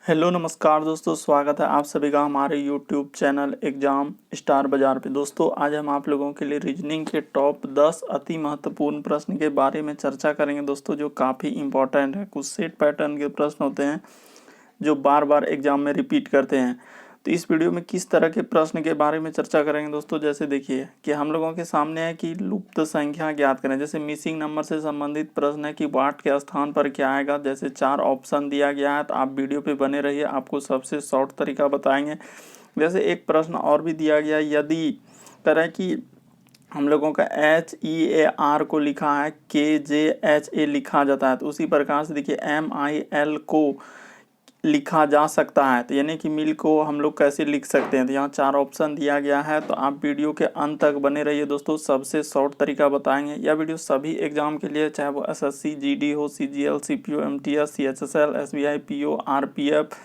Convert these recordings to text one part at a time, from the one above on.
Hello नमस्कार दोस्तों, स्वागत है आप सभी का हमारे यूट्यूब चैनल एग्जाम स्टार बाजार पे। दोस्तों आज हम आप लोगों के लिए रीजनिंग के टॉप 10 अति महत्वपूर्ण प्रश्न के बारे में चर्चा करेंगे दोस्तों, जो काफ़ी इंपॉर्टेंट है। कुछ सेट पैटर्न के प्रश्न होते हैं जो बार बार एग्जाम में रिपीट करते हैं। तो इस वीडियो में किस तरह के प्रश्न के बारे में चर्चा करेंगे दोस्तों, जैसे देखिए कि हम लोगों के सामने है कि लुप्त संख्या ज्ञात करें। जैसे मिसिंग नंबर से संबंधित प्रश्न है कि वाट के स्थान पर क्या आएगा। जैसे 4 ऑप्शन दिया गया है, तो आप वीडियो पे बने रहिए, आपको सबसे शॉर्ट तरीका बताएंगे। जैसे एक प्रश्न और भी दिया गया, यदि करें कि हम लोगों का HEAR को लिखा है KJHA लिखा जाता है, तो उसी प्रकार से देखिए MIL को लिखा जा सकता है, तो यानी कि मिल को हम लोग कैसे लिख सकते हैं। तो यहाँ 4 ऑप्शन दिया गया है, तो आप वीडियो के अंत तक बने रहिए दोस्तों, सबसे शॉर्ट तरीका बताएंगे। यह वीडियो सभी एग्जाम के लिए, चाहे वो SSC GD हो, CGL CPO MTS CHSL SBI PO RPF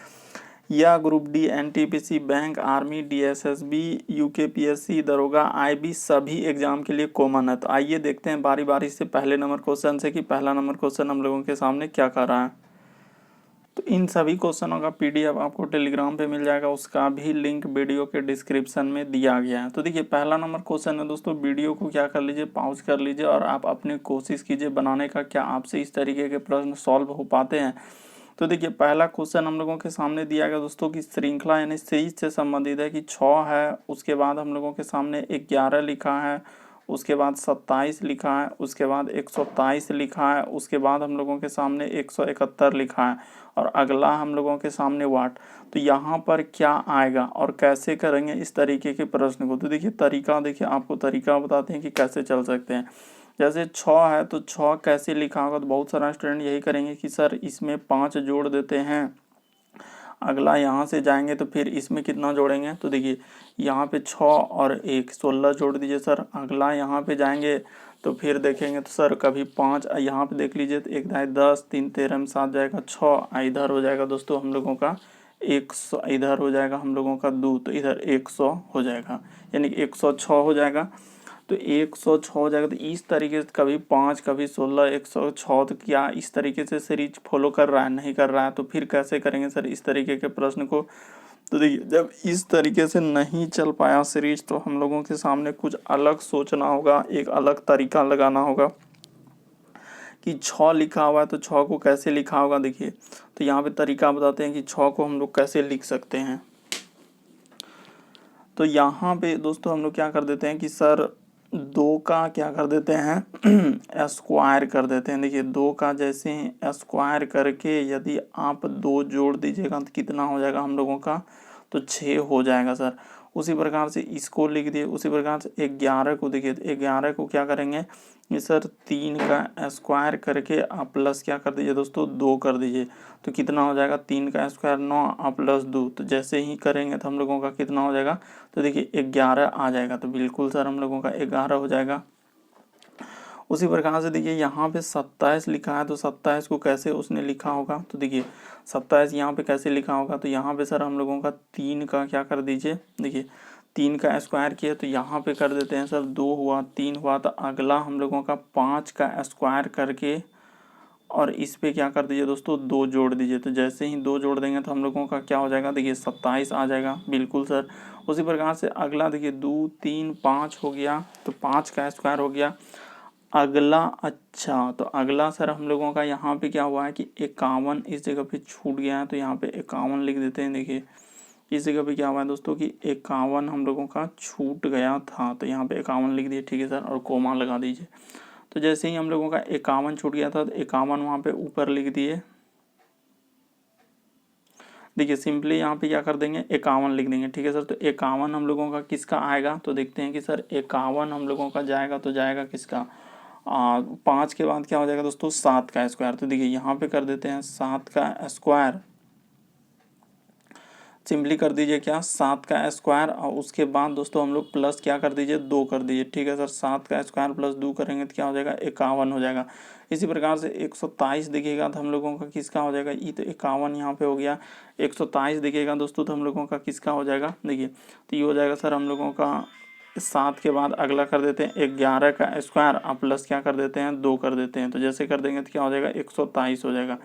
या group D NTPC bank army DSSB UKPSC दरोगा IB, सभी एग्जाम के लिए कॉमन है। तो आइए देखते हैं बारी बारी से पहले नंबर क्वेश्चन से कि पहला नंबर क्वेश्चन हम लोगों के सामने क्या कर रहा है। तो इन सभी क्वेश्चनों का PDF आपको टेलीग्राम पे मिल जाएगा, उसका भी लिंक वीडियो के डिस्क्रिप्शन में दिया गया है। तो देखिए पहला नंबर क्वेश्चन है दोस्तों, वीडियो को क्या कर लीजिए, पॉज कर लीजिए और आप अपनी कोशिश कीजिए बनाने का, क्या आपसे इस तरीके के प्रश्न सॉल्व हो पाते हैं। तो देखिए पहला क्वेश्चन हम लोगों के सामने दिया गया दोस्तों की श्रृंखला यानी सीरीज से संबंधित है कि 6 है, उसके बाद हम लोगों के सामने 11 लिखा है, उसके बाद 27 लिखा है, उसके बाद 127 लिखा है, उसके बाद हम लोगों के सामने 171 लिखा है और अगला हम लोगों के सामने वाट। तो यहाँ पर क्या आएगा और कैसे करेंगे इस तरीके के प्रश्न को। तो देखिए तरीका, देखिए आपको तरीका बताते हैं कि कैसे चल सकते हैं। जैसे 6 है तो 6 कैसे लिखा होगा, तो बहुत सारा स्टूडेंट यही करेंगे कि सर इसमें 5 जोड़ देते हैं, अगला यहाँ से जाएंगे तो फिर इसमें कितना जोड़ेंगे। तो देखिए यहाँ पे 6 और 1 16 जोड़ दीजिए सर। अगला यहाँ पे जाएंगे तो फिर देखेंगे तो सर कभी 5 यहाँ पे देख लीजिए, तो 1 10 3 13 में 7 जाएगा 6, इधर हो जाएगा दोस्तों हम लोगों का 100, इधर हो जाएगा हम लोगों का 2, तो इधर 100 हो जाएगा, यानी कि 106 हो जाएगा। तो 106 हो जाएगा। तो इस तरीके से कभी 5 कभी 16 106, तो क्या इस तरीके से सीरीज फॉलो कर रहा है, नहीं कर रहा है। तो फिर कैसे करेंगे सर इस तरीके के प्रश्न को। तो देखिए जब इस तरीके से नहीं चल पाया सीरीज, तो हम लोगों के सामने कुछ अलग सोचना होगा, एक अलग तरीका लगाना होगा कि 6 लिखा हुआ है तो 6 को कैसे लिखा होगा। देखिए तो यहाँ पे तरीका बताते हैं कि 6 को हम लोग कैसे लिख सकते हैं। तो यहाँ पे दोस्तों हम लोग क्या कर देते हैं कि सर 2 का क्या कर देते हैं स्क्वायर कर देते हैं। देखिए 2 का जैसे स्क्वायर करके यदि आप 2 जोड़ दीजिएगा तो कितना हो जाएगा हम लोगों का, तो 6 हो जाएगा सर। उसी प्रकार से इसको लिख दिए। उसी प्रकार से 11 को देखिए, 11 को क्या करेंगे ये सर 3 का स्क्वायर करके आप प्लस क्या कर दीजिए दोस्तों 2 कर दीजिए, तो कितना हो जाएगा 3 का स्क्वायर 9 और प्लस 2। तो जैसे ही करेंगे तो हम लोगों का कितना हो जाएगा, तो देखिए 11 आ जाएगा। तो बिल्कुल सर हम लोगों का 11 हो जाएगा। उसी प्रकार से देखिए यहाँ पे 27 लिखा है, तो 27 को कैसे उसने लिखा होगा। तो देखिए 27 यहाँ पे कैसे लिखा होगा, तो यहाँ पे सर हम लोगों का 3 का क्या कर दीजिए, देखिए 3 का स्क्वायर किया तो यहाँ पे कर देते हैं सर 2 हुआ 3 हुआ, तो अगला हम लोगों का 5 का स्क्वायर करके और इस पे क्या कर दीजिए दोस्तों 2 जोड़ दीजिए। तो जैसे ही 2 जोड़ देंगे तो हम लोगों का क्या हो जाएगा, देखिए 27 आ जाएगा। बिल्कुल सर। उसी प्रकार से अगला देखिए 2 3 5 हो गया, तो 5 का स्क्वायर हो गया। अगला अच्छा, तो अगला सर हम लोगों का यहाँ पे क्या हुआ है कि 51 इस जगह पे छूट गया है, तो यहाँ पे 51 लिख देते हैं। देखिए इस जगह पे क्या हुआ है दोस्तों कि 51 हम लोगों का छूट गया था, तो यहाँ पे 51 लिख दिए, ठीक है सर, और कोमा लगा दीजिए। तो जैसे ही हम लोगों का 51 छूट गया था, तो 51 वहाँ पे ऊपर लिख दिए। देखिए सिंपली यहाँ पे क्या कर देंगे 51 लिख देंगे, ठीक है सर। तो 51 हम लोगों का किसका आएगा, तो देखते हैं कि सर 51 हम लोगों का जाएगा, तो जाएगा किसका 5 के बाद क्या हो जाएगा दोस्तों 7 का स्क्वायर। तो देखिए यहाँ पे कर देते हैं 7 का स्क्वायर, सिंपली कर दीजिए क्या 7 का स्क्वायर, और उसके बाद दोस्तों हम लोग प्लस क्या कर दीजिए 2 कर दीजिए, ठीक है सर। 7 का स्क्वायर प्लस 2 करेंगे तो क्या हो जाएगा 51 हो जाएगा। इसी प्रकार से 127 दिखेगा तो हम लोगों का किसका हो जाएगा, ये तो 51 यहाँ पे हो गया। 127 दिखेगा दोस्तों तो हम लोगों का किसका हो जाएगा, देखिए तो ये हो जाएगा सर हम लोगों का 7 के बाद अगला कर देते हैं 11 का स्क्वायर, आप प्लस क्या कर देते हैं 2 कर देते हैं। तो जैसे कर देंगे तो क्या हो जाएगा 127 हो जाएगा।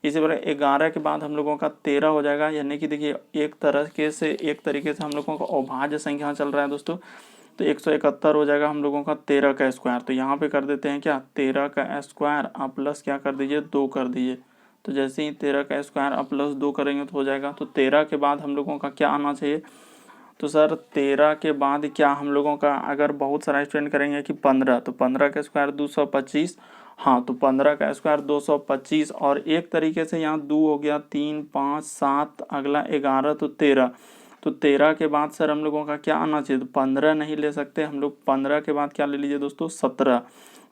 इसी प्रकार 11 के बाद हम लोगों का 13 हो जाएगा, यानी कि देखिए एक तरीके से हम लोगों का अभाज्य संख्या चल रहा है दोस्तों। तो 171 हो जाएगा हम लोगों का 13 का स्क्वायर। तो यहाँ पे कर देते हैं क्या, 13 का स्क्वायर आप प्लस क्या कर दीजिए 2 कर दीजिए। तो जैसे ही 13 का स्क्वायर आप प्लस 2 करेंगे तो हो जाएगा। तो 13 के बाद हम लोगों का क्या आना चाहिए, तो सर 13 के बाद क्या हम लोगों का, अगर बहुत सारा स्टूडेंट करेंगे कि 15, तो 15 का स्क्वायर 225। हाँ, तो 15 का स्क्वायर 225, और एक तरीके से यहाँ 2 हो गया, 3 5 7, अगला 11, तो 13। तो 13 के बाद सर हम लोगों का क्या आना चाहिए, तो 15 नहीं ले सकते हम लोग, 15 के बाद क्या ले लीजिए दोस्तों 17।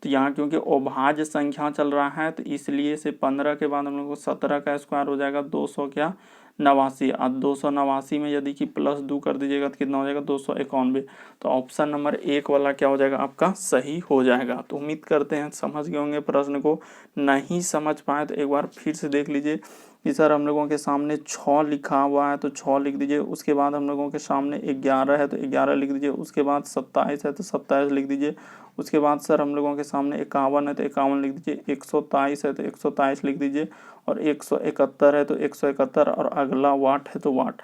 तो यहाँ क्योंकि अभाज्य संख्या चल रहा है तो इसलिए से 15 के बाद हम लोग को 17 का स्क्वायर हो जाएगा 200 क्या 89। अब 289 में यदि कि प्लस 2 कर दीजिएगा तो कितना हो जाएगा 291। तो ऑप्शन नंबर 1 वाला क्या हो जाएगा आपका सही हो जाएगा। तो उम्मीद करते हैं समझ गए होंगे प्रश्न को। नहीं समझ पाए तो एक बार फिर से देख लीजिए कि सर हम लोगों के सामने 6 लिखा हुआ है तो 6 लिख दीजिए, उसके बाद हम लोगों के सामने 11 है तो 11 लिख दीजिए, उसके बाद 27 है तो 27 लिख दीजिए, उसके बाद सर हम लोगों के सामने 51 है तो 51 लिख दीजिए, 123 है तो 123 लिख दीजिए, और 171 है तो 171, और अगला वाट है तो वाट।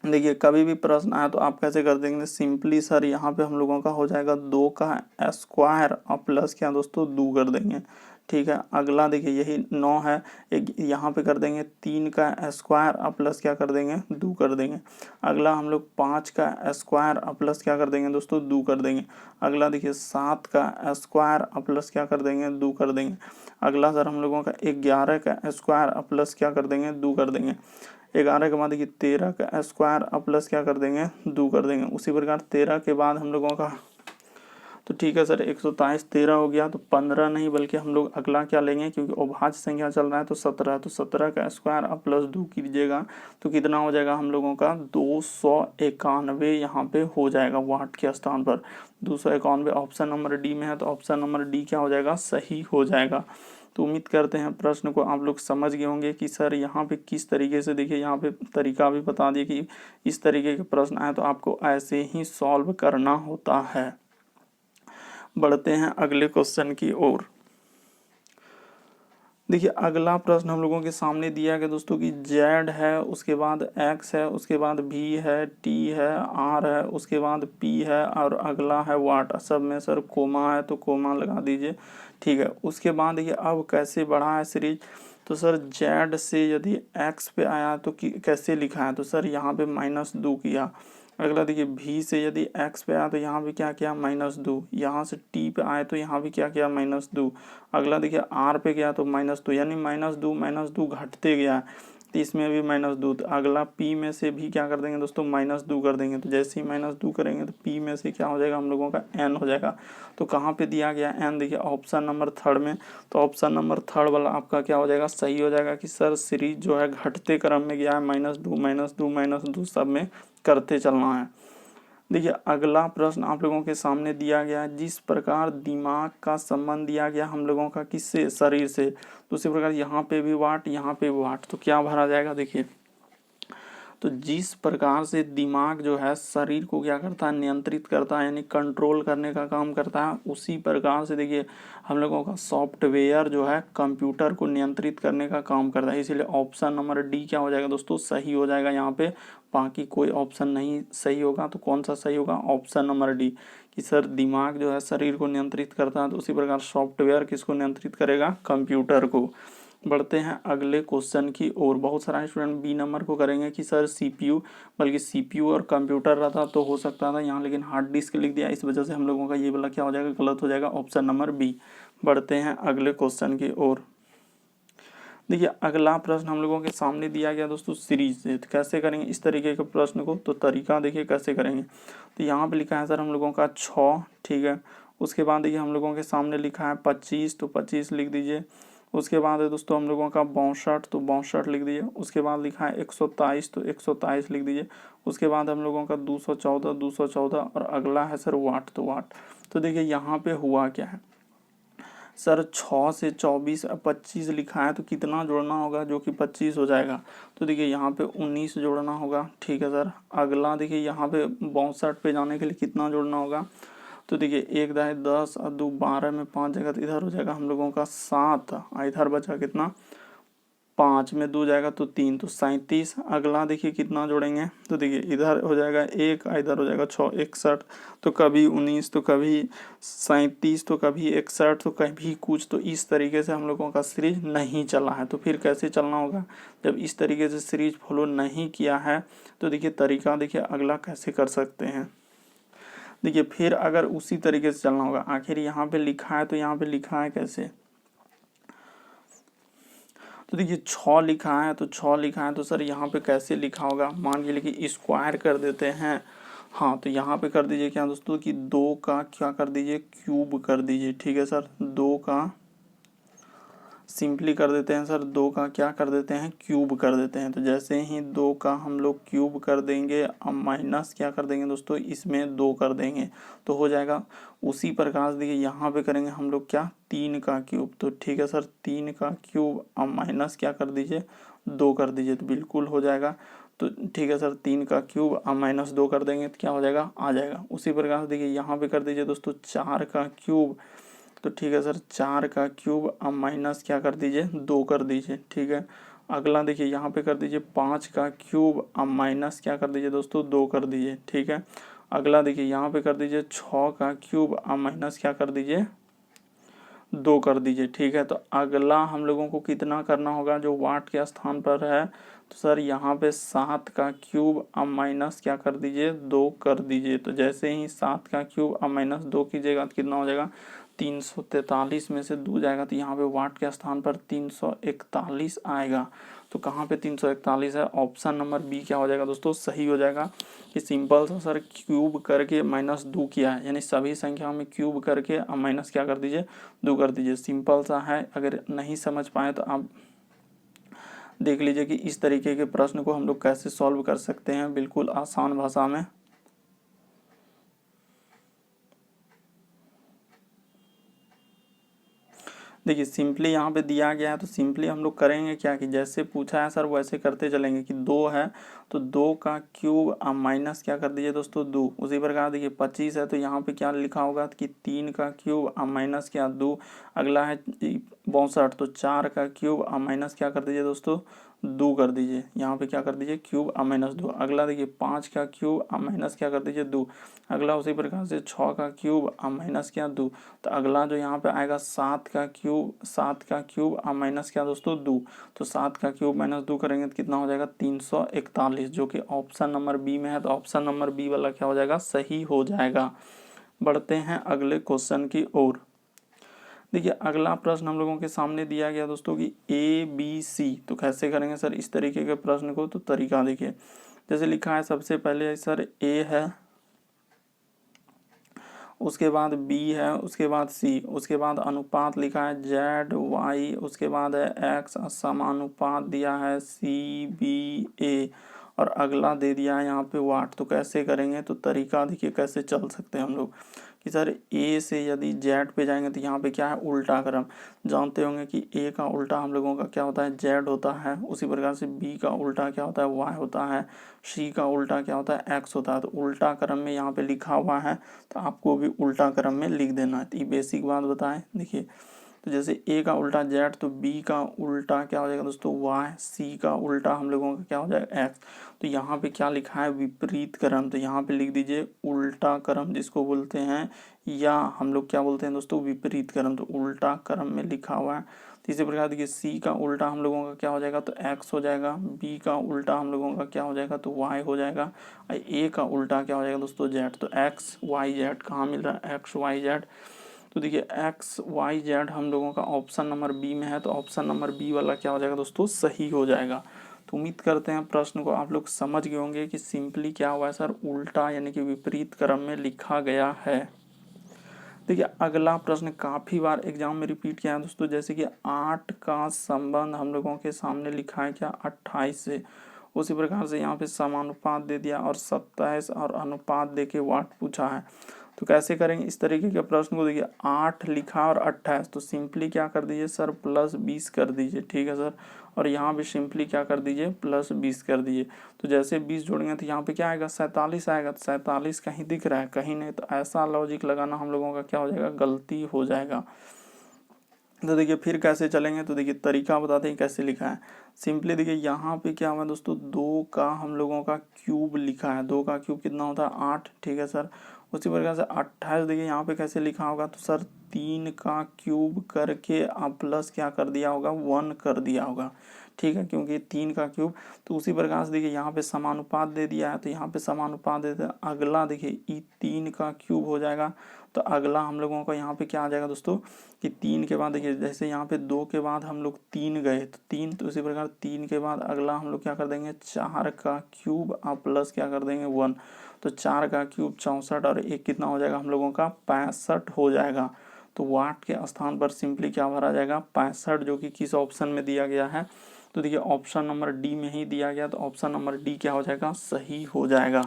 देखिए कभी भी प्रश्न आया तो आप कैसे कर देंगे, सिंपली सर यहाँ पे हम लोगों का हो जाएगा 2 का स्क्वायर और प्लस क्या दोस्तों 2 कर देंगे। ठीक है, अगला देखिए यही 9 है, एक यहाँ पे कर देंगे 3 का स्क्वायर और प्लस क्या कर देंगे 2 कर देंगे। अगला हम लोग 5 का स्क्वायर और प्लस क्या कर देंगे दोस्तों 2 कर देंगे। अगला देखिए 7 का स्क्वायर और प्लस क्या कर देंगे 2 कर देंगे। अगला सर हम लोगों का 11 का स्क्वायर और प्लस क्या कर देंगे 2 कर देंगे। 11 के बाद देखिए 13 का स्क्वायर और प्लस क्या कर देंगे 2 कर देंगे। उसी प्रकार 13 के बाद हम लोगों का, तो ठीक है सर 123 13 हो गया, तो 15 नहीं बल्कि हम लोग अगला क्या लेंगे, क्योंकि अभाज्य संख्या चल रहा है तो 17, तो 17 का स्क्वायर और प्लस 2 कीजिएगा तो कितना हो जाएगा हम लोगों का 291 यहाँ पे हो जाएगा वाट के स्थान पर 291। ऑप्शन नंबर डी में है तो ऑप्शन नंबर डी क्या हो जाएगा सही हो जाएगा। तो उम्मीद करते हैं प्रश्न को आप लोग समझ गए होंगे कि सर यहाँ पे किस तरीके से, देखिए यहाँ पे तरीका भी बता दिए कि इस तरीके के प्रश्न आए तो आपको ऐसे ही सॉल्व करना होता है। बढ़ते हैं अगले क्वेश्चन की ओर। देखिए अगला प्रश्न हम लोगों के सामने दिया गया दोस्तों कि जेड है, उसके बाद एक्स है, उसके बाद भी है, टी है, आर है, उसके बाद पी है, और अगला है वाट। सब में सर कोमा है तो कोमा लगा दीजिए। ठीक है, उसके बाद देखिए अब कैसे बढ़ा है सीरीज, तो सर जेड से यदि एक्स पे आया तो कैसे लिखा है, तो सर यहाँ पे -2 किया। अगला देखिए भी से यदि x पे आया तो यहाँ भी क्या किया -2, यहाँ से t पे आए तो यहाँ भी क्या किया -2। अगला देखिए r पे गया तो -2, यानी -2 घटते गया, तो इसमें भी -2। तो अगला p में से भी क्या कर देंगे दोस्तों -2 कर देंगे। तो जैसे ही -2 करेंगे तो p में से क्या हो जाएगा हम लोगों का n हो जाएगा। तो कहाँ पे दिया गया n, देखिए ऑप्शन नंबर 3 में। तो ऑप्शन नंबर 3 वाला आपका क्या हो जाएगा सही हो जाएगा कि सर सीरीज जो है घटते क्रम में गया है, -2 सब में करते चलना है। देखिए अगला प्रश्न आप लोगों के सामने दिया गया है, जिस प्रकार दिमाग का संबंध दिया गया हम लोगों का किससे, शरीर से, तो उसी प्रकार यहाँ पे भी वाट, यहाँ पे भी वाट, तो क्या भरा जाएगा। देखिए तो जिस प्रकार से दिमाग जो है शरीर को क्या करता है नियंत्रित करता है, यानी कंट्रोल करने का काम करता है, उसी प्रकार से देखिए हम लोगों का सॉफ्टवेयर जो है कंप्यूटर को नियंत्रित करने का काम करता है। इसीलिए ऑप्शन नंबर डी क्या हो जाएगा दोस्तों सही हो जाएगा यहाँ पे, बाकी कोई ऑप्शन नहीं सही होगा। तो कौन सा सही होगा, ऑप्शन नंबर डी, कि सर दिमाग जो है शरीर को नियंत्रित करता है तो उसी प्रकार सॉफ्टवेयर किसको नियंत्रित करेगा, कंप्यूटर को। बढ़ते हैं अगले क्वेश्चन की ओर। बहुत सारा स्टूडेंट बी नंबर को करेंगे कि सर सीपीयू, बल्कि सीपीयू और कंप्यूटर रहता तो हो सकता था यहाँ, लेकिन हार्ड डिस्क लिख दिया, इस वजह से हम लोगों का ये वाला क्या हो जाएगा गलत हो जाएगा, ऑप्शन नंबर बी। बढ़ते हैं अगले क्वेश्चन की ओर। देखिए अगला प्रश्न हम लोगों के सामने दिया गया दोस्तों सीरीज से, तो कैसे करेंगे इस तरीके के प्रश्न को, तो तरीका देखिए कैसे करेंगे। तो यहाँ पे लिखा है सर हम लोगों का 6, ठीक है। उसके बाद देखिए हम लोगों के सामने लिखा है 25, तो 25 लिख दीजिए। उसके बाद है दोस्तों हम लोगों का 62, तो 62 लिख दीजिए। उसके बाद लिखा है 123, तो 123 लिख दीजिए। उसके बाद हम लोगों का 214, 214, और अगला है सर वाट, तो वाट। तो देखिए यहाँ पे हुआ क्या है सर, 6 से 24 25 लिखा है तो कितना जोड़ना होगा, जो कि 25 हो जाएगा। तो देखिए यहाँ पे 19 जोड़ना होगा, ठीक है सर। अगला देखिए यहाँ पे 62 पे जाने के लिए कितना जोड़ना होगा, तो देखिए 1 दाए 10 और 2 12 में 5 जगह, तो इधर हो जाएगा हम लोगों का 7, इधर बचा कितना 5 में 2 जाएगा तो 3, तो 37। अगला देखिए कितना जोड़ेंगे, तो देखिए इधर हो जाएगा 1, इधर हो जाएगा 6, 61। तो कभी 19, तो कभी 37, तो कभी 61, तो कभी कुछ। तो इस तरीके से हम लोगों का सीरीज नहीं चला है। तो फिर कैसे चलना होगा, जब इस तरीके से सीरीज फॉलो नहीं किया है तो देखिए तरीका देखिए अगला कैसे कर सकते हैं। देखिए फिर अगर उसी तरीके से चलना होगा, आखिर यहाँ पे लिखा है तो यहाँ पे लिखा है कैसे, तो देखिए 6 लिखा है, तो 6 लिखा है तो सर यहाँ पे कैसे लिखा होगा, मान के लिए कि स्क्वायर कर देते हैं। हाँ, तो यहाँ पे कर दीजिए क्या दोस्तों कि 2 का क्या कर दीजिए, क्यूब कर दीजिए। ठीक है सर, 2 का सिंपली कर देते हैं सर, 2 का क्या कर देते हैं, क्यूब कर देते हैं। तो जैसे ही 2 का हम लोग क्यूब कर देंगे, अब माइनस क्या कर देंगे दोस्तों, इसमें 2 कर देंगे तो हो जाएगा। उसी प्रकार से देखिए यहाँ पे करेंगे हम लोग क्या, 3 का क्यूब। तो ठीक है सर, 3 का क्यूब अब माइनस क्या कर दीजिए, 2 कर दीजिए, तो बिल्कुल हो जाएगा। तो ठीक है सर, 3 का क्यूब अब माइनस 2 कर देंगे तो क्या हो जाएगा, आ जाएगा। उसी प्रकार से देखिए यहाँ पे कर दीजिए दोस्तों 4 का क्यूब। तो ठीक है सर, 4 का क्यूब अब माइनस क्या कर दीजिए, 2 कर दीजिए। ठीक है, अगला देखिए यहाँ पे कर दीजिए 5 का क्यूब अब माइनस क्या कर दीजिए दोस्तों, 2 कर दीजिए। ठीक है, अगला देखिए यहाँ पे कर दीजिए 6 का क्यूब अब माइनस क्या कर दीजिए, 2 कर दीजिए। ठीक है, तो अगला हम लोगों को कितना करना होगा, जो वाट के स्थान पर है, तो सर यहाँ पे 7 का क्यूब अब माइनस क्या कर दीजिए, 2 कर दीजिए। तो जैसे ही 7 का क्यूब अब माइनस 2 कीजिएगा तो कितना हो जाएगा, 343 में से 2 जाएगा तो यहाँ पे वाट के स्थान पर 341 आएगा। तो कहाँ पे 341 है, ऑप्शन नंबर बी क्या हो जाएगा दोस्तों, सही हो जाएगा। कि सिंपल सा सर क्यूब करके माइनस 2 किया है, यानी सभी संख्याओं में क्यूब करके अब माइनस क्या कर दीजिए, 2 कर दीजिए। सिंपल सा है, अगर नहीं समझ पाए तो आप देख लीजिए कि इस तरीके के प्रश्न को हम लोग कैसे सॉल्व कर सकते हैं, बिल्कुल आसान भाषा में। देखिए सिंपली यहाँ पे दिया गया है तो सिंपली हम लोग करेंगे क्या कि जैसे पूछा है सर वैसे करते चलेंगे। कि 2 है तो 2 का क्यूब अब माइनस क्या कर दीजिए दोस्तों, 2। उसी प्रकार देखिए 25 है तो यहाँ पे क्या लिखा होगा कि 3 का क्यूब अब माइनस क्या, 2। अगला है 62, तो 4 का क्यूब अब माइनस क्या कर दीजिए दोस्तों, 2 कर दीजिए। यहाँ पे क्या कर दीजिए, क्यूब अब माइनस 2। अगला देखिए 5 का क्यूब अब माइनस क्या कर दीजिए, 2। अगला उसी प्रकार से 6 का क्यूब अब माइनस क्या, 2। तो अगला जो यहाँ पे आएगा 7 का क्यूब अब माइनस क्या दोस्तों, 2। तो 7 का क्यूब माइनस 2 करेंगे तो कितना हो जाएगा, 341, जो कि ऑप्शन नंबर बी में है। तो ऑप्शन नंबर बी वाला क्या हो जाएगा, सही हो जाएगा। बढ़ते हैं अगले क्वेश्चन की ओर। देखिए अगला प्रश्न हम लोगों के सामने दिया गया दोस्तों कि ए बी सी। तो कैसे करेंगे सर इस तरीके के प्रश्न को, तो तरीका देखिए जैसे लिखा है। सबसे पहले सर ए है, उसके बाद बी है, उसके बाद सी, उसके बाद अनुपात लिखा है जेड वाई, उसके बाद है एक्स, समानुपात दिया है सी बी ए, और अगला दे दिया है यहाँ पे वाट। तो कैसे करेंगे, तो तरीका देखिए कैसे चल सकते हैं हम लोग। कि सर ए से यदि जेड पे जाएंगे तो यहाँ पे क्या है, उल्टा क्रम। जानते होंगे कि ए का उल्टा हम लोगों का क्या होता है, जेड होता है। उसी प्रकार से बी का उल्टा क्या होता है, वाई होता है। सी का उल्टा क्या होता है, एक्स होता है। तो उल्टा क्रम में यहाँ पे लिखा हुआ है तो आपको भी उल्टा क्रम में लिख देना है। तो ये बेसिक बात बताएं। देखिए तो जैसे ए का उल्टा जेड, तो बी का उल्टा क्या हो जाएगा दोस्तों, वाई। सी का उल्टा हम लोगों का क्या हो जाएगा, एक्स। तो यहाँ पे क्या लिखा है, विपरीत क्रम। तो यहाँ पे लिख दीजिए उल्टा क्रम जिसको बोलते हैं, या हम लोग क्या बोलते हैं दोस्तों, विपरीत क्रम। तो उल्टा क्रम में लिखा हुआ है। तो इसी प्रकार देखिए सी का उल्टा हम लोगों का क्या हो जाएगा, तो एक्स हो जाएगा। बी का उल्टा हम लोगों का क्या हो जाएगा, तो वाई हो जाएगा। ए का उल्टा क्या हो जाएगा दोस्तों, जेड। तो एक्स वाई जेड कहाँ मिल रहा है, एक्स वाई जेड। तो देखिए एक्स वाई जेड हम लोगों का ऑप्शन नंबर बी में है। तो ऑप्शन नंबर बी वाला क्या हो जाएगा दोस्तों, सही हो जाएगा। तो उम्मीद करते हैं प्रश्न को आप लोग समझ गए होंगे कि सिंपली क्या हुआ है सर, उल्टा यानी कि विपरीत क्रम में लिखा गया है। देखिए अगला प्रश्न काफ़ी बार एग्जाम में रिपीट किया है दोस्तों। जैसे कि 8 का संबंध हम लोगों के सामने लिखा है क्या, 28 से। उसी प्रकार से यहाँ पे समानुपात दे दिया और 27 और अनुपात दे के वाट पूछा है। तो कैसे करेंगे इस तरीके के प्रश्न को। देखिए 8 लिखा और 28, तो सिंपली क्या कर दीजिए सर, प्लस 20 कर दीजिए। ठीक है सर, और यहाँ भी सिंपली क्या कर दीजिए, प्लस 20 कर दीजिए। तो जैसे 20 जोड़ेंगे तो यहाँ पे क्या आएगा, 47 आएगा। तो 47 कहीं दिख रहा है, कहीं नहीं। तो ऐसा लॉजिक लगाना हम लोगों का क्या हो जाएगा, गलती हो जाएगा। तो देखिए फिर कैसे चलेंगे, तो देखिए तरीका बताते हैं कैसे लिखा है। सिंपली देखिए यहाँ पे क्या हुआ दोस्तों, 2 का हम लोगों का क्यूब लिखा है। 2 का क्यूब कितना होता है, 8, ठीक है सर। उसी प्रकार से 28 देखिए यहाँ पे कैसे लिखा होगा, तो सर 3 का क्यूब करके आप प्लस क्या कर दिया होगा, 1 कर दिया होगा, ठीक है, क्योंकि 3 का क्यूब। तो उसी प्रकार से देखिए यहाँ पे समानुपात दे दिया है, तो यहाँ पे समानुपात देते हैं। अगला देखिए 3 का क्यूब हो जाएगा, तो अगला हम लोगों का यहाँ पे क्या आ जाएगा दोस्तों, कि 3 के बाद देखिए जैसे यहाँ पे 2 के बाद हम लोग 3 गए तो 3, तो उसी प्रकार 3 के बाद अगला हम लोग क्या कर देंगे, 4 का क्यूब आप प्लस क्या कर देंगे, 1। तो 4 का क्यूब 64 और 1 कितना हो जाएगा हम लोगों का, 65 हो जाएगा। तो वाट के स्थान पर सिंपली क्या भरा जाएगा, 65, जो कि किस ऑप्शन में दिया गया है, तो देखिए ऑप्शन नंबर डी में ही दिया गया। तो ऑप्शन नंबर डी क्या हो जाएगा, सही हो जाएगा।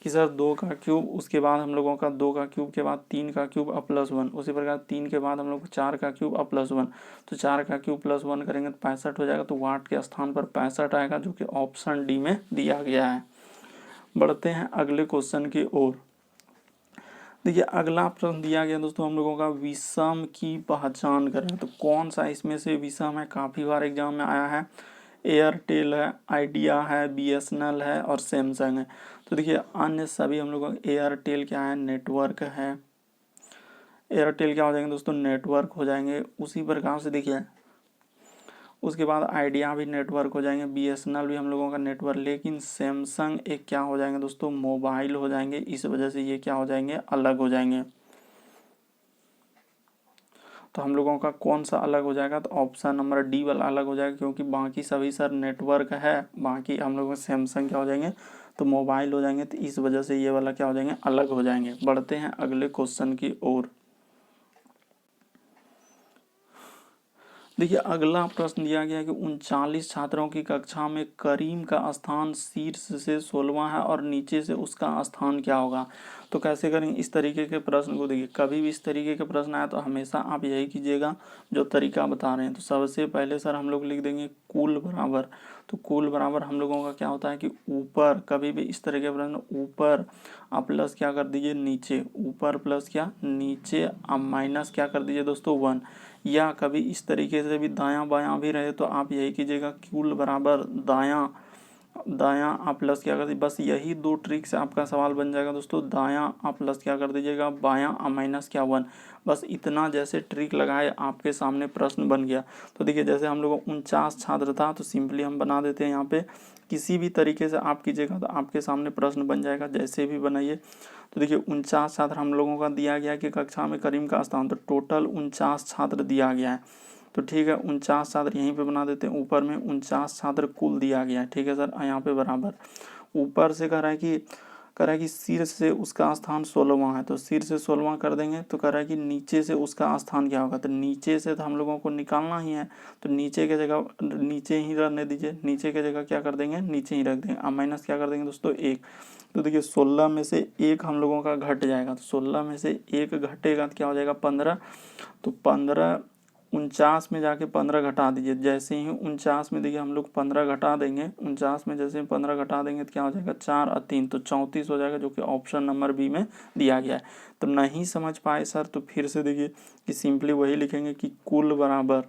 कि सर 2 का क्यूब, उसके बाद हम लोगों का 2 का क्यूब के बाद 3 का क्यूब अ प्लस 1, उसी प्रकार 3 के बाद हम लोग 4 का क्यूब अ प्लस 1, तो 4 का क्यूब प्लस 1 करेंगे तो 65 हो जाएगा। तो वाट के स्थान पर 65 आएगा, जो कि ऑप्शन डी में दिया गया है। बढ़ते हैं अगले क्वेश्चन की ओर। देखिए अगला प्रश्न दिया गया दोस्तों हम लोगों का, विषम की पहचान करें। तो कौन सा इसमें से विषम है, काफ़ी बार एग्जाम में आया है। एयरटेल है, आइडिया है, बीएसएनएल है और सैमसंग है। तो देखिए अन्य सभी हम लोगों का, एयरटेल क्या है, नेटवर्क है। एयरटेल क्या हो जाएंगे दोस्तों, नेटवर्क हो जाएंगे। उसी प्रकार से देखिए उसके बाद आइडिया भी नेटवर्क हो जाएंगे, बीएसएनएल भी हम लोगों का नेटवर्क, लेकिन सैमसंग एक क्या हो जाएंगे दोस्तों, मोबाइल हो जाएंगे। इस वजह से ये क्या हो जाएंगे, अलग हो जाएंगे। तो हम लोगों का कौन सा अलग हो जाएगा, तो ऑप्शन नंबर डी वाला अलग हो जाएगा, क्योंकि बाकी सभी सर नेटवर्क है। बाकी हम लोग सैमसंग क्या हो जाएंगे, तो मोबाइल हो जाएंगे। तो इस वजह से ये वाला क्या हो जाएंगे, अलग हो जाएंगे। बढ़ते हैं अगले क्वेश्चन की ओर। देखिए अगला प्रश्न दिया गया है कि 39 छात्रों की कक्षा में करीम का स्थान शीर्ष से 16वां है और नीचे से उसका स्थान क्या होगा। तो कैसे करेंगे इस तरीके के प्रश्न को, देखिए कभी भी इस तरीके के प्रश्न आए तो हमेशा आप यही कीजिएगा जो तरीका बता रहे हैं। तो सबसे पहले सर हम लोग लिख देंगे कुल बराबर। तो कुल बराबर हम लोगों का क्या होता है कि ऊपर, कभी भी इस तरह के प्रश्न ऊपर आप प्लस क्या कर दीजिए, नीचे, ऊपर प्लस क्या, नीचे, अब माइनस क्या कर दीजिए दोस्तों, 1। या कभी इस तरीके से भी दायां बायां भी रहे तो आप यही कीजिएगा, कुल बराबर दायां, दायां आप प्लस क्या कर दीजिए। बस यही 2 ट्रिक से आपका सवाल बन जाएगा दोस्तों। दायां आप प्लस क्या कर दीजिएगा, बायां माइनस क्या, 1। बस इतना जैसे ट्रिक लगाए आपके सामने प्रश्न बन गया। तो देखिए जैसे हम लोग 49 छात्र था, तो सिंपली हम बना देते हैं यहाँ पे, किसी भी तरीके से आप कीजिएगा तो आपके सामने प्रश्न बन जाएगा, जैसे भी बनाइए। तो देखिए 49 छात्र हम लोगों का दिया गया कि कक्षा में करीम का स्थान, तो टोटल 49 छात्र दिया गया है। तो ठीक है 49 छात्र यहीं पे बना देते हैं, ऊपर में 49 छात्र कुल दिया गया है, ठीक है सर। यहाँ पे बराबर ऊपर से कह रहा है कि शीर्ष से उसका स्थान 16वां है, तो शीर्ष से 16वां कर देंगे। तो कह रहा है कि नीचे से उसका स्थान क्या होगा, तो नीचे से तो हम लोगों को निकालना ही है, तो नीचे की जगह नीचे ही रहने दीजिए, नीचे की जगह क्या कर देंगे, नीचे ही रख देंगे। अब माइनस क्या कर देंगे दोस्तों, 1। तो देखिए 16 में से 1 हम लोगों का घट जाएगा, तो 16 में से 1 घटेगा तो क्या हो जाएगा, 15। तो 15, 49 में जाके 15 घटा दीजिए। जैसे ही 49 में देखिए हम लोग 15 घटा देंगे, 49 में जैसे ही 15 घटा देंगे तो क्या हो जाएगा, 4 और 3 तो 34 हो जाएगा, जो कि ऑप्शन नंबर बी में दिया गया है। तो नहीं समझ पाए सर तो फिर से देखिए कि सिंपली वही लिखेंगे कि कुल बराबर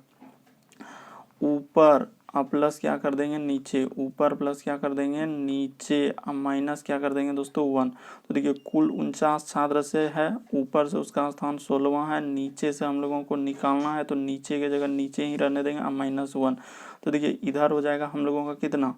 ऊपर अब प्लस क्या कर देंगे, नीचे, ऊपर प्लस क्या कर देंगे, नीचे, अब माइनस क्या कर देंगे दोस्तों, 1। तो देखिए कुल 49 छात्र से है, ऊपर से उसका स्थान 16वां है, नीचे से हम लोगों को निकालना है, तो नीचे की जगह नीचे ही रहने देंगे, अब -1। तो देखिए इधर हो जाएगा हम लोगों का कितना,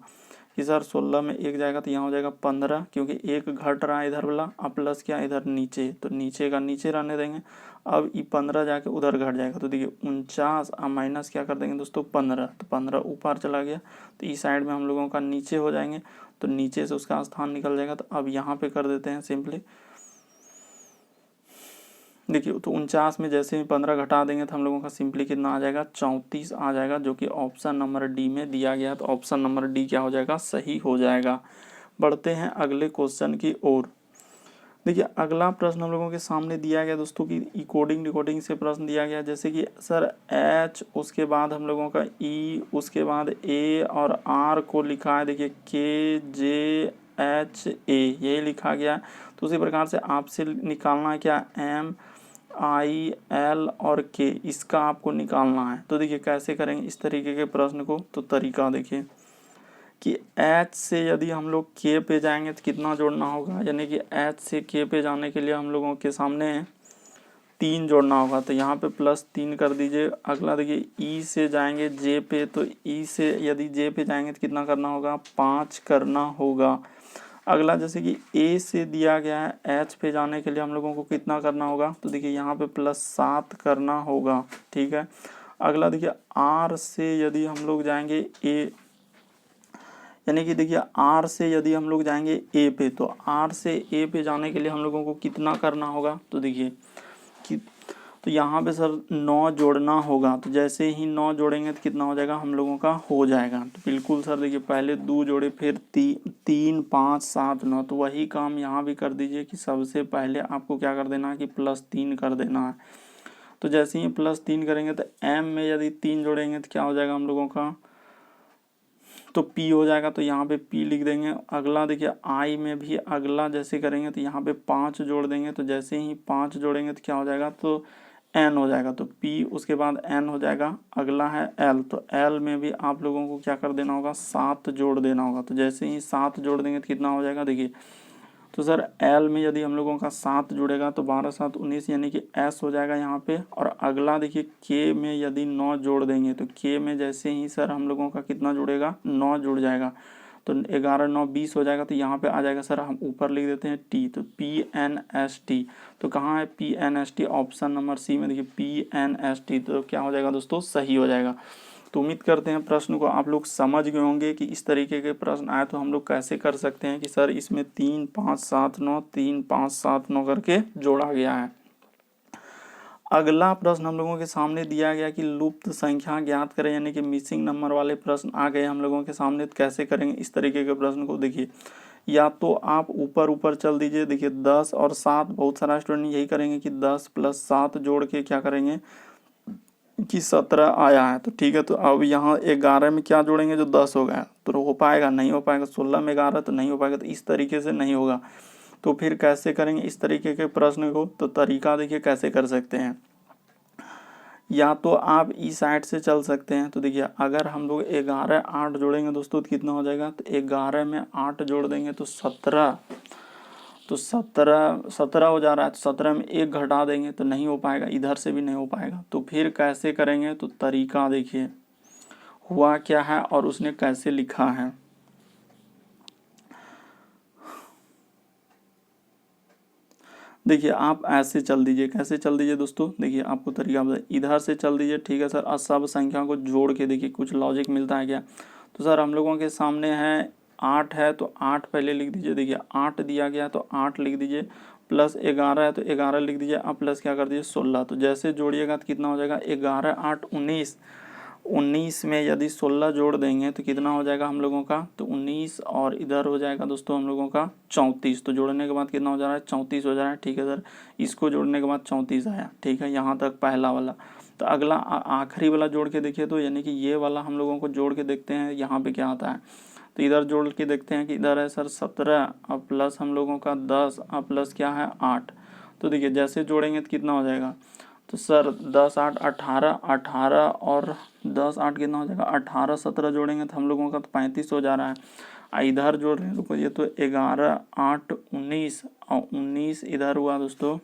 इधर 16 में 1 जाएगा तो यहाँ हो जाएगा 15, क्योंकि 1 घट रहा है इधर वाला, अब प्लस क्या इधर नीचे, तो नीचे का नीचे रहने देंगे। अब ये 15 जाके उधर घट जाएगा, तो देखिए 49 अब माइनस क्या कर देंगे दोस्तों, 15। तो 15 ऊपर चला गया, तो इस साइड में हम लोगों का नीचे हो जाएंगे, तो नीचे से उसका स्थान निकल जाएगा। तो अब यहाँ पे कर देते हैं सिंपली, देखिए तो 49 में जैसे ही 15 घटा देंगे तो हम लोगों का सिंपली कितना आ जाएगा, 34 आ जाएगा, जो कि ऑप्शन नंबर डी में दिया गया है। तो ऑप्शन नंबर डी क्या हो जाएगा, सही हो जाएगा। बढ़ते हैं अगले क्वेश्चन की ओर। देखिए अगला प्रश्न हम लोगों के सामने दिया गया दोस्तों कि कोडिंग डिकोडिंग से प्रश्न दिया गया, जैसे कि सर एच, उसके बाद हम लोगों का ई, उसके बाद ए और आर को लिखा है, देखिए के जे एच ए, यही लिखा गया। तो उसी प्रकार से आपसे निकालना है क्या, एम आई, एल और के, इसका आपको निकालना है। तो देखिए कैसे करेंगे इस तरीके के प्रश्न को। तो तरीका देखिए कि H से यदि हम लोग K पे जाएंगे तो कितना जोड़ना होगा, यानी कि H से K पे जाने के लिए हम लोगों के सामने 3 जोड़ना होगा। तो यहाँ पे +3 कर दीजिए। अगला देखिए E से जाएंगे J पे, तो E से यदि J पे जाएंगे तो कितना करना होगा, 5 करना होगा। अगला जैसे कि A से दिया गया है H पे जाने के लिए हम लोगों को कितना करना होगा, तो देखिए यहाँ पे +7 करना होगा। ठीक है। अगला देखिए R से यदि हम लोग जाएंगे A, यानी कि देखिए R से यदि हम लोग जाएंगे A पे, तो R से A पे जाने के लिए हम लोगों को कितना करना होगा, तो देखिए कि तो यहाँ पे सर 9 जोड़ना होगा। तो जैसे ही 9 जोड़ेंगे तो कितना हो जाएगा, हम लोगों का हो जाएगा। तो बिल्कुल सर देखिए पहले 2 जोड़े, फिर 3, 5, 7, 9। तो वही काम यहाँ भी कर दीजिए कि सबसे पहले आपको क्या कर देना है कि +3 कर देना है। तो जैसे ही +3 करेंगे तो M में यदि 3 जोड़ेंगे तो क्या हो जाएगा हम लोगों का, तो P हो जाएगा। तो यहाँ पे P लिख देंगे। अगला देखिए I में भी अगला जैसे करेंगे तो यहाँ पे 5 जोड़ देंगे। तो जैसे ही 5 जोड़ेंगे तो क्या हो जाएगा, तो N हो जाएगा। तो P उसके बाद N हो जाएगा। अगला है L, तो L में भी आप लोगों को क्या कर देना होगा, 7 जोड़ देना होगा। तो जैसे ही 7 जोड़ देंगे तो कितना हो जाएगा, देखिए तो सर L में यदि हम लोगों का 7 जुड़ेगा तो 12 7 19, यानी कि S हो जाएगा यहाँ पे। और अगला देखिए K में यदि 9 जोड़ देंगे तो K में जैसे ही सर हम लोगों का कितना जुड़ेगा, 9 जुड़ जाएगा। तो 11 9 20 हो जाएगा। तो यहाँ पे आ जाएगा सर, हम ऊपर लिख देते हैं T, तो PNST। तो कहाँ है PNST, ऑप्शन नंबर C में देखिए PNST। तो क्या हो जाएगा दोस्तों, सही हो जाएगा। तो उम्मीद करते हैं प्रश्न को आप लोग समझ गए होंगे कि इस तरीके के प्रश्न आए तो हम लोग कैसे कर सकते हैं कि सर इसमें 3 5 7 9 3 5 7 9 करके जोड़ा गया है। अगला प्रश्न हम लोगों के सामने दिया गया कि लुप्त संख्या ज्ञात करें, यानी कि मिसिंग नंबर वाले प्रश्न आ गए हम लोगों के सामने। तो कैसे करेंगे इस तरीके के प्रश्न को, देखिए या तो आप ऊपर ऊपर चल दीजिए। देखिए 10 और 7, बहुत सारा स्टूडेंट यही करेंगे कि 10 + 7 जोड़ के क्या करेंगे कि 17 आया है। तो ठीक है, तो अब यहाँ 11 में क्या जोड़ेंगे, जो 10 हो गया तो हो पाएगा, नहीं हो पाएगा। 16 में 11 तो नहीं हो पाएगा। तो इस तरीके से नहीं होगा। तो फिर कैसे करेंगे इस तरीके के प्रश्न को, तो तरीका देखिए कैसे कर सकते हैं। या तो आप इस साइड से चल सकते हैं। तो देखिए अगर हम लोग 11 8 जोड़ेंगे दोस्तों तो कितना हो जाएगा, तो 11 में 8 जोड़ देंगे तो 17। तो 17 हो जा रहा है। तो 17 में 1 घटा देंगे तो नहीं हो पाएगा, इधर से भी नहीं हो पाएगा। तो फिर कैसे करेंगे, तो तरीका देखिए हुआ क्या है और उसने कैसे लिखा है। देखिए आप ऐसे चल दीजिए। कैसे चल दीजिए दोस्तों, देखिए आपको तरीका बताइए, इधर से चल दीजिए। ठीक है सर, और सब संख्या को जोड़ के देखिए कुछ लॉजिक मिलता है क्या। तो सर हम लोगों के सामने है 8 है, तो 8 पहले लिख दीजिए। देखिए 8 दिया गया तो 8 लिख दीजिए, प्लस 11 है तो 11 लिख दीजिए। अब प्लस क्या कर दीजिए 16। तो जैसे जोड़िएगा तो कितना हो जाएगा, 11 8 19। 19 में यदि 16 जोड़ देंगे तो कितना हो जाएगा हम लोगों का, तो 19 और इधर हो जाएगा दोस्तों हम लोगों का 34। तो जोड़ने के बाद कितना हो जा रहा है, 34 हो जा रहा है। ठीक है सर, इसको जोड़ने के बाद 34 आया। ठीक है, यहाँ तक पहला वाला। तो अगला आखिरी वाला जोड़ के देखिए, तो यानी कि ये वाला हम लोगों को जोड़ के देखते हैं यहाँ पे क्या आता है। तो इधर जोड़ के देखते हैं कि इधर है सर 17, और प्लस हम लोगों का 10, और प्लस क्या है 8। तो देखिए जैसे जोड़ेंगे तो कितना हो जाएगा, तो सर 10 8 18, 18 और 10 8 कितना हो जाएगा, 18 17 जोड़ेंगे तो हम लोगों का तो 35 हो जा रहा है। इधर जोड़ रहे हैं, रुको, ये तो 11 8 19 और 19 इधर हुआ दोस्तों।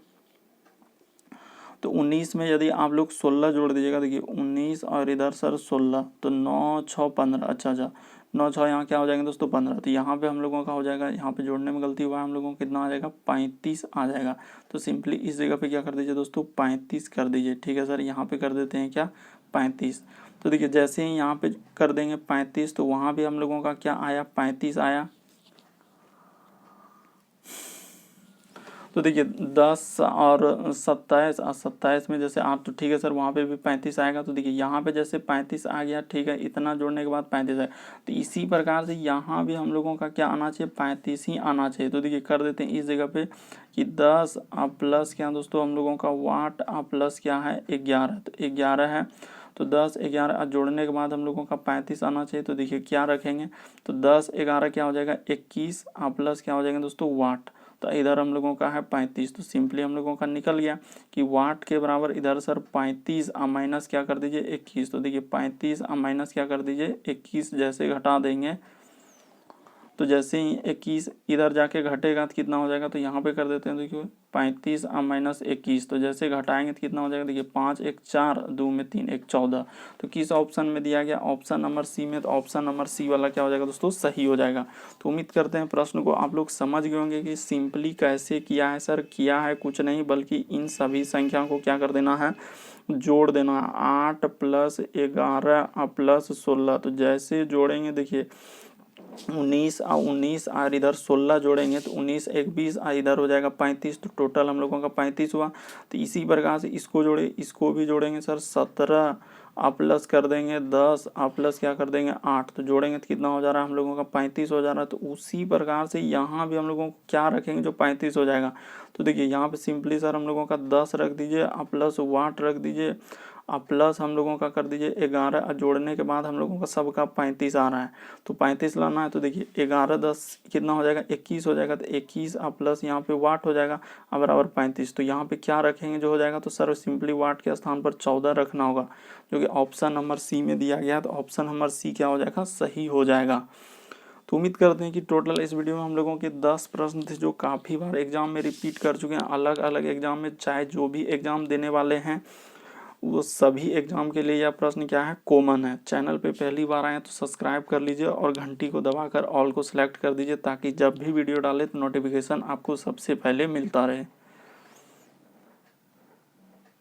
तो 19 में यदि आप लोग 16 जोड़ दीजिएगा, देखिए 19 और इधर सर 16, तो 9 6 15। अच्छा 9 6 यहाँ क्या हो जाएंगे दोस्तों, 15। तो यहाँ पे हम लोगों का हो जाएगा, यहाँ पे जोड़ने में गलती हुआ है, हम लोगों को कितना आ जाएगा, 35 आ जाएगा। तो सिंपली इस जगह पे क्या कर दीजिए दोस्तों, 35 कर दीजिए। ठीक है सर, यहाँ पे कर देते हैं क्या, 35। तो देखिए जैसे ही यहाँ पे कर देंगे 35, तो वहाँ भी हम लोगों का क्या आया, 35 आया। तो देखिए 10 और 27, 27 में जैसे आप, तो ठीक है सर वहाँ पे भी 35 आएगा। तो देखिए यहाँ पे जैसे 35 आ गया, ठीक है, इतना जोड़ने के बाद 35 आएगा। तो इसी प्रकार से यहाँ भी हम लोगों का क्या आना चाहिए, 35 ही आना चाहिए। तो देखिए कर देते हैं इस जगह पे कि 10 प्लस क्या दोस्तों हम लोगों का वाट प्लस क्या है 11। तो 11 है, तो 10 11 जोड़ने के बाद हम लोगों का 35 आना चाहिए। तो देखिए क्या रखेंगे, तो 10 11 क्या हो जाएगा 21, प्लस क्या हो जाएगा दोस्तों वाट। तो इधर हम लोगों का है 35, तो सिंपली हम लोगों का निकल गया कि वाट के बराबर इधर सर 35 माइनस क्या कर दीजिए 21। तो देखिए 35 माइनस क्या कर दीजिए 21, जैसे घटा देंगे तो जैसे ही 21 इधर जाके घटेगा तो कितना हो जाएगा, तो यहाँ पे कर देते हैं। देखिए 35 माइनस 21, तो जैसे घटाएंगे तो कितना हो जाएगा, देखिए 5 1 4, 2 में 3 1 14। तो किस ऑप्शन में दिया गया, ऑप्शन नंबर सी में। तो ऑप्शन नंबर सी वाला क्या हो जाएगा दोस्तों, सही हो जाएगा। तो उम्मीद करते हैं प्रश्न को आप लोग समझ गए होंगे कि सिंपली कैसे किया है सर। किया है कुछ नहीं बल्कि इन सभी संख्या को क्या कर देना है, जोड़ देना है। 8 + 11 + 16, तो जैसे जोड़ेंगे देखिए 19 और 19 और इधर 16 जोड़ेंगे तो 19 1 20 और इधर हो जाएगा 35, तो टोटल हम लोगों का 35 हुआ। तो इसी प्रकार से इसको जोड़े, इसको भी जोड़ेंगे सर 17 प्लस कर देंगे 10 प्लस क्या कर देंगे 8, तो जोड़ेंगे तो कितना हो जा रहा है हम लोगों का 35 हो जा रहा है। तो उसी प्रकार से यहाँ भी हम लोगों को क्या रखेंगे जो 35 हो जाएगा। तो देखिए यहाँ पे सिंपली सर हम लोगों का 10 रख दीजिए प्लस वाट रख दीजिए प्लस हम लोगों का कर दीजिए 11, जोड़ने के बाद हम लोगों का सबका 35 आ रहा है। तो 35 लाना है तो देखिए 11 10 कितना हो जाएगा 21 हो जाएगा। तो 21 प्लस यहाँ पे वाट हो जाएगा बराबर 35। तो यहाँ पे क्या रखेंगे जो हो जाएगा, तो सर सिंपली वाट के स्थान पर 14 रखना होगा, जो कि ऑप्शन नंबर सी में दिया गया। तो ऑप्शन नंबर सी क्या हो जाएगा, सही हो जाएगा। तो उम्मीद करते हैं कि टोटल इस वीडियो में हम लोगों के 10 प्रश्न थे जो काफ़ी बार एग्जाम में रिपीट कर चुके हैं, अलग अलग एग्जाम में, चाहे जो भी एग्जाम देने वाले हैं वो सभी एग्जाम के लिए यह प्रश्न क्या है, कॉमन है। चैनल पे पहली बार आए तो सब्सक्राइब कर लीजिए और घंटी को दबाकर ऑल को सिलेक्ट कर दीजिए, ताकि जब भी वीडियो डाले तो नोटिफिकेशन आपको सबसे पहले मिलता रहे।